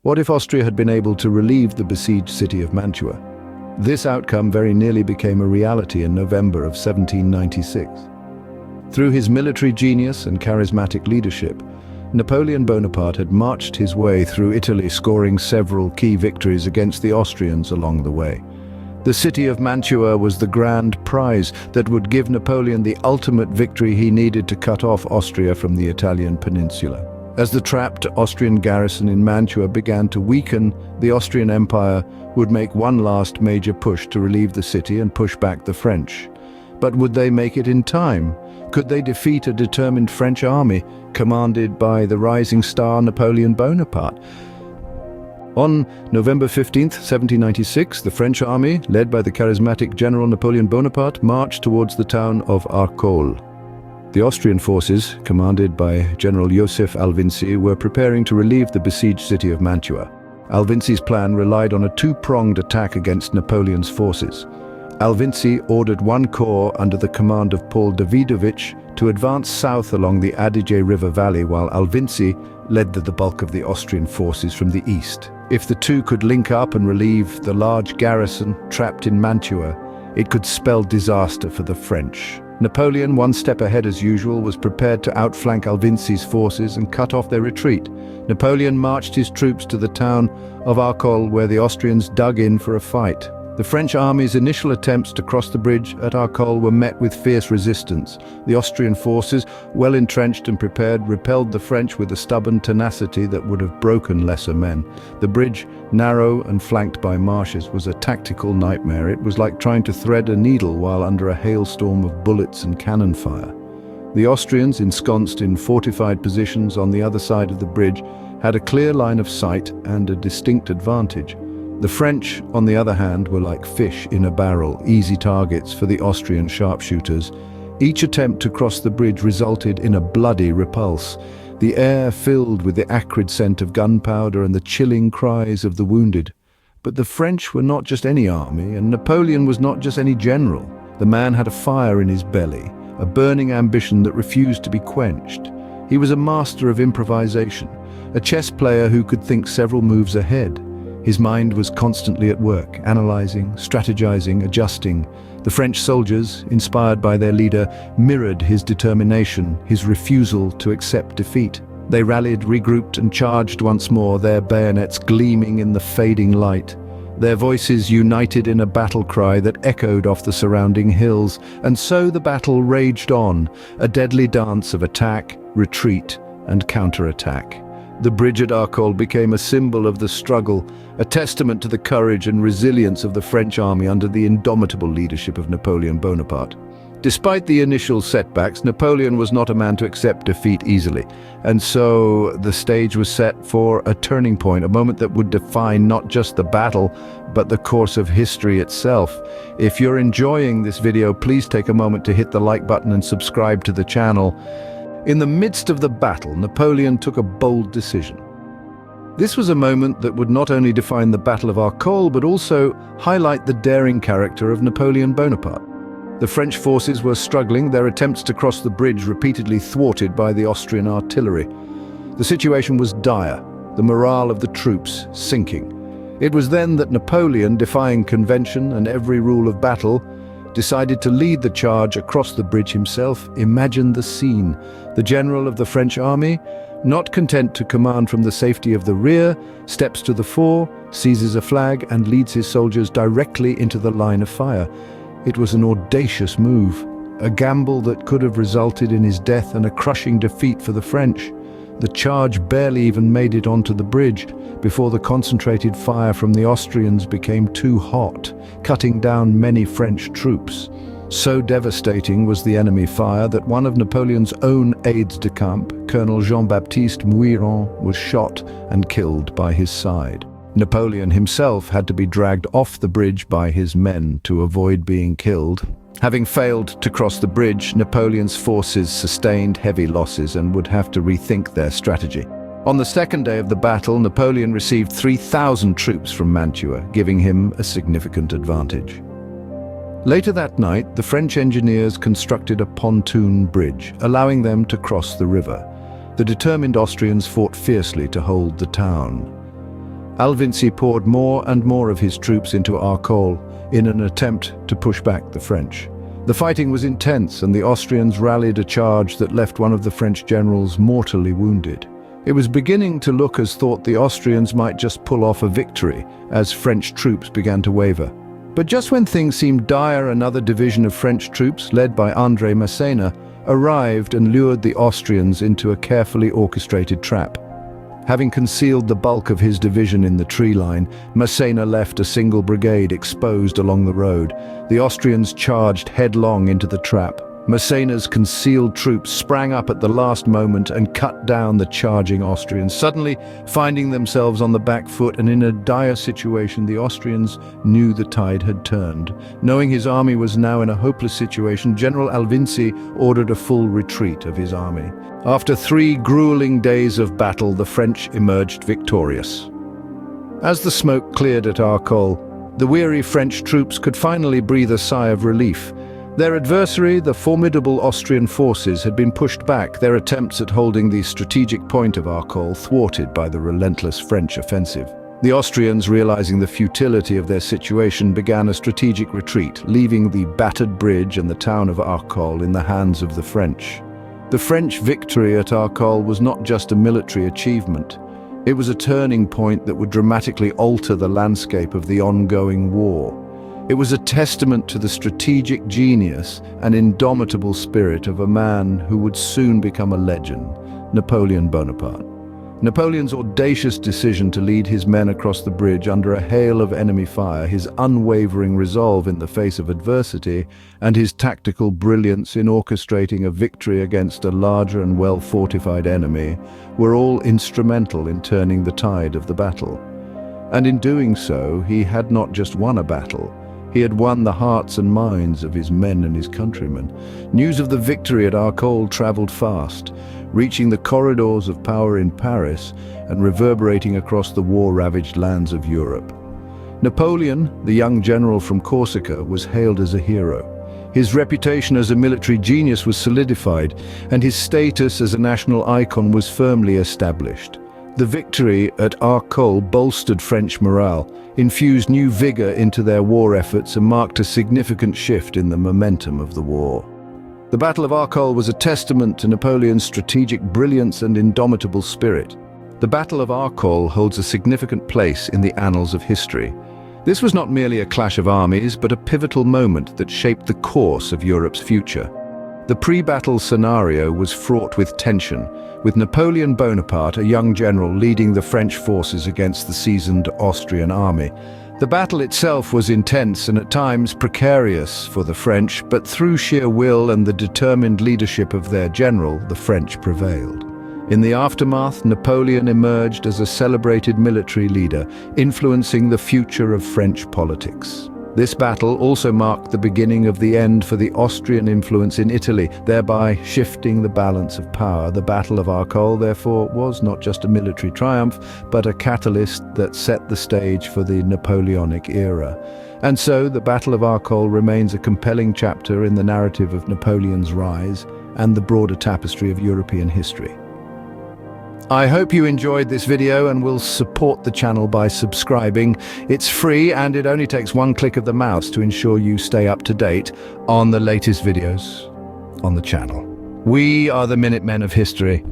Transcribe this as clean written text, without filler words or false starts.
What if Austria had been able to relieve the besieged city of Mantua? This outcome very nearly became a reality in November of 1796. Through his military genius and charismatic leadership, Napoleon Bonaparte had marched his way through Italy, scoring several key victories against the Austrians along the way. The city of Mantua was the grand prize that would give Napoleon the ultimate victory he needed to cut off Austria from the Italian peninsula. As the trapped Austrian garrison in Mantua began to weaken, the Austrian Empire would make one last major push to relieve the city and push back the French. But would they make it in time? Could they defeat a determined French army commanded by the rising star Napoleon Bonaparte? On November 15, 1796, the French army, led by the charismatic General Napoleon Bonaparte, marched towards the town of Arcole. The Austrian forces, commanded by General Joseph Alvinci, were preparing to relieve the besieged city of Mantua. Alvinci's plan relied on a two-pronged attack against Napoleon's forces. Alvinci ordered one corps under the command of Paul Davidovich to advance south along the Adige River valley, while Alvinci led the bulk of the Austrian forces from the east. If the two could link up and relieve the large garrison trapped in Mantua, it could spell disaster for the French. Napoleon, one step ahead as usual, was prepared to outflank Alvinci's forces and cut off their retreat. Napoleon marched his troops to the town of Arcole, where the Austrians dug in for a fight. The French army's initial attempts to cross the bridge at Arcole were met with fierce resistance. The Austrian forces, well entrenched and prepared, repelled the French with a stubborn tenacity that would have broken lesser men. The bridge, narrow and flanked by marshes, was a tactical nightmare. It was like trying to thread a needle while under a hailstorm of bullets and cannon fire. The Austrians, ensconced in fortified positions on the other side of the bridge, had a clear line of sight and a distinct advantage. The French, on the other hand, were like fish in a barrel, easy targets for the Austrian sharpshooters. Each attempt to cross the bridge resulted in a bloody repulse, the air filled with the acrid scent of gunpowder and the chilling cries of the wounded. But the French were not just any army, and Napoleon was not just any general. The man had a fire in his belly, a burning ambition that refused to be quenched. He was a master of improvisation, a chess player who could think several moves ahead. His mind was constantly at work, analyzing, strategizing, adjusting. The French soldiers, inspired by their leader, mirrored his determination, his refusal to accept defeat. They rallied, regrouped, and charged once more, their bayonets gleaming in the fading light. Their voices united in a battle cry that echoed off the surrounding hills, and so the battle raged on, a deadly dance of attack, retreat, and counterattack. The bridge at Arcole became a symbol of the struggle, a testament to the courage and resilience of the French army under the indomitable leadership of Napoleon Bonaparte. Despite the initial setbacks, Napoleon was not a man to accept defeat easily, and so the stage was set for a turning point, a moment that would define not just the battle, but the course of history itself. If you're enjoying this video, please take a moment to hit the like button and subscribe to the channel. In the midst of the battle, Napoleon took a bold decision. This was a moment that would not only define the Battle of Arcole, but also highlight the daring character of Napoleon Bonaparte. The French forces were struggling, their attempts to cross the bridge repeatedly thwarted by the Austrian artillery. The situation was dire, the morale of the troops sinking. It was then that Napoleon, defying convention and every rule of battle, decided to lead the charge across the bridge himself. Imagine the scene. The general of the French army, not content to command from the safety of the rear, steps to the fore, seizes a flag, and leads his soldiers directly into the line of fire. It was an audacious move, a gamble that could have resulted in his death and a crushing defeat for the French. The charge barely even made it onto the bridge before the concentrated fire from the Austrians became too hot, cutting down many French troops. So devastating was the enemy fire that one of Napoleon's own aides-de-camp, Colonel Jean-Baptiste Muiron, was shot and killed by his side. Napoleon himself had to be dragged off the bridge by his men to avoid being killed. Having failed to cross the bridge, Napoleon's forces sustained heavy losses and would have to rethink their strategy. On the second day of the battle, Napoleon received 3,000 troops from Mantua, giving him a significant advantage. Later that night, the French engineers constructed a pontoon bridge, allowing them to cross the river. The determined Austrians fought fiercely to hold the town. Alvinci poured more and more of his troops into Arcole in an attempt to push back the French. The fighting was intense, and the Austrians rallied a charge that left one of the French generals mortally wounded. It was beginning to look as though the Austrians might just pull off a victory as French troops began to waver. But just when things seemed dire, another division of French troops, led by André Massena, arrived and lured the Austrians into a carefully orchestrated trap. Having concealed the bulk of his division in the tree line, Massena left a single brigade exposed along the road. The Austrians charged headlong into the trap. Massena's concealed troops sprang up at the last moment and cut down the charging Austrians. Suddenly, finding themselves on the back foot and in a dire situation, the Austrians knew the tide had turned. Knowing his army was now in a hopeless situation, General Alvinci ordered a full retreat of his army. After 3 grueling days of battle, the French emerged victorious. As the smoke cleared at Arcole, the weary French troops could finally breathe a sigh of relief. Their adversary, the formidable Austrian forces, had been pushed back, their attempts at holding the strategic point of Arcole thwarted by the relentless French offensive. The Austrians, realizing the futility of their situation, began a strategic retreat, leaving the battered bridge and the town of Arcole in the hands of the French. The French victory at Arcole was not just a military achievement. It was a turning point that would dramatically alter the landscape of the ongoing war. It was a testament to the strategic genius and indomitable spirit of a man who would soon become a legend, Napoleon Bonaparte. Napoleon's audacious decision to lead his men across the bridge under a hail of enemy fire, his unwavering resolve in the face of adversity, and his tactical brilliance in orchestrating a victory against a larger and well-fortified enemy were all instrumental in turning the tide of the battle. And in doing so, he had not just won a battle. He had won the hearts and minds of his men and his countrymen. News of the victory at Arcole traveled fast, reaching the corridors of power in Paris and reverberating across the war-ravaged lands of Europe. Napoleon, the young general from Corsica, was hailed as a hero. His reputation as a military genius was solidified, and his status as a national icon was firmly established. The victory at Arcole bolstered French morale, infused new vigor into their war efforts, and marked a significant shift in the momentum of the war. The Battle of Arcole was a testament to Napoleon's strategic brilliance and indomitable spirit. The Battle of Arcole holds a significant place in the annals of history. This was not merely a clash of armies, but a pivotal moment that shaped the course of Europe's future. The pre-battle scenario was fraught with tension, with Napoleon Bonaparte, a young general, leading the French forces against the seasoned Austrian army. The battle itself was intense and at times precarious for the French, but through sheer will and the determined leadership of their general, the French prevailed. In the aftermath, Napoleon emerged as a celebrated military leader, influencing the future of French politics. This battle also marked the beginning of the end for the Austrian influence in Italy, thereby shifting the balance of power. The Battle of Arcole, therefore, was not just a military triumph, but a catalyst that set the stage for the Napoleonic era. And so, the Battle of Arcole remains a compelling chapter in the narrative of Napoleon's rise and the broader tapestry of European history. I hope you enjoyed this video and will support the channel by subscribing. It's free and it only takes one click of the mouse to ensure you stay up to date on the latest videos on the channel. We are the Minutemen of History.